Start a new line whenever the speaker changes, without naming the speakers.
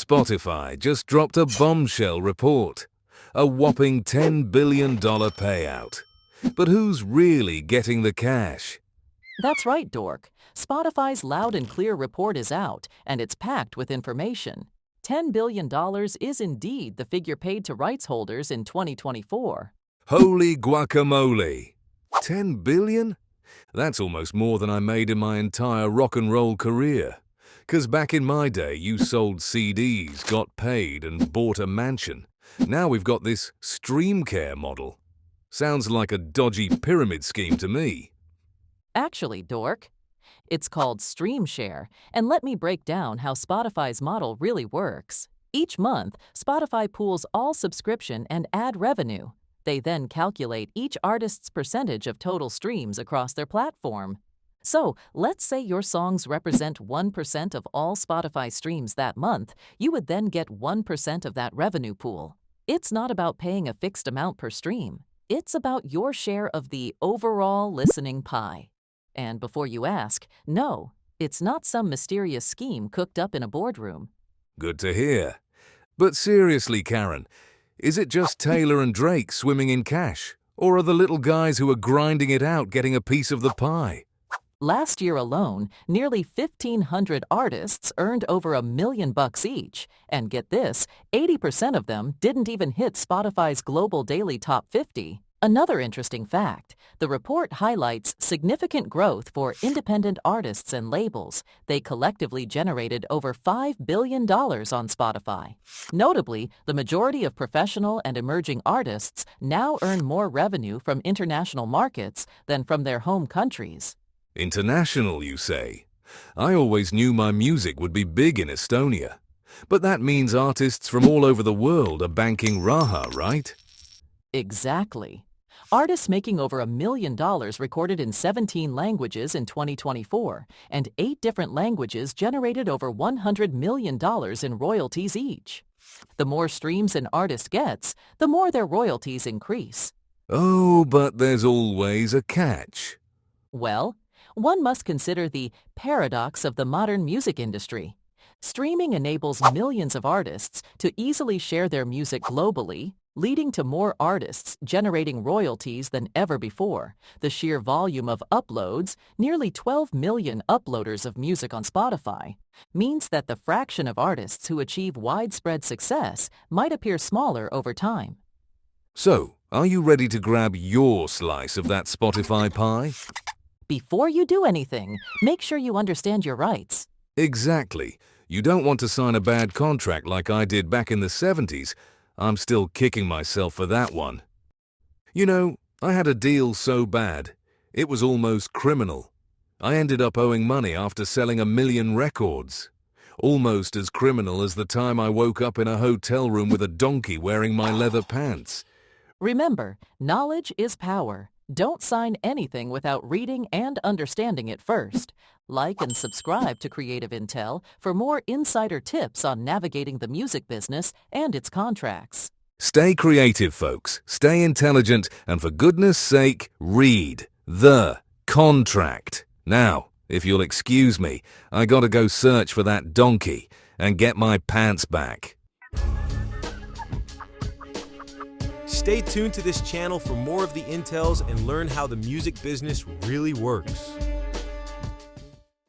Spotify just dropped a bombshell report, a whopping $10 billion payout. But who's really getting the cash?
That's right, Dork. Spotify's loud and clear report is out, and it's packed with information. $10 billion is indeed the figure paid to rights holders in 2024.
Holy guacamole! 10 billion? That's almost more than I made in my entire rock and roll career. 'Cause back in my day, you sold CDs, got paid, and bought a mansion. Now we've got this StreamShare model. Sounds like a dodgy pyramid scheme to me.
Actually, Dork, it's called StreamShare, and let me break down how Spotify's model really works. Each month, Spotify pools all subscription and ad revenue. They then calculate each artist's percentage of total streams across their platform. So, let's say your songs represent 1% of all Spotify streams that month, you would then get 1% of that revenue pool. It's not about paying a fixed amount per stream. It's about your share of the overall listening pie. And before you ask, no, it's not some mysterious scheme cooked up in a boardroom.
Good to hear. But seriously, Karen, is it just Taylor and Drake swimming in cash? Or are the little guys who are grinding it out getting a piece of the pie?
Last year alone, nearly 1,500 artists earned over $1 million each. And get this, 80% of them didn't even hit Spotify's global daily top 50. Another interesting fact, the report highlights significant growth for independent artists and labels. They collectively generated over $5 billion on Spotify. Notably, the majority of professional and emerging artists now earn more revenue from international markets than from their home countries.
International, you say? I always knew my music would be big in Estonia. But that means artists from all over the world are banking Raha, right?
Exactly. Artists making over $1 million recorded in 17 languages in 2024, and 8 different languages generated over $100 million in royalties each. The more streams an artist gets, the more their royalties increase.
Oh, but there's always a catch.
Well, one must consider the paradox of the modern music industry. Streaming enables millions of artists to easily share their music globally, leading to more artists generating royalties than ever before. The sheer volume of uploads, nearly 12 million uploaders of music on Spotify, means that the fraction of artists who achieve widespread success might appear smaller over time.
So, are you ready to grab your slice of that Spotify pie?
Before you do anything, make sure you understand your rights.
Exactly. You don't want to sign a bad contract like I did back in the 70s. I'm still kicking myself for that one. You know, I had a deal so bad, it was almost criminal. I ended up owing money after selling 1 million records. Almost as criminal as the time I woke up in a hotel room with a donkey wearing my leather pants.
Remember, knowledge is power. Don't sign anything without reading and understanding it first. Like and subscribe to Creative Intell for more insider tips on navigating the music business and its contracts.
Stay creative, folks. Stay intelligent, and for goodness sake, read the contract. Now, if you'll excuse me, I gotta go search for that donkey and get my pants back.
Stay tuned to this channel for more of the intels and learn how the music business really works.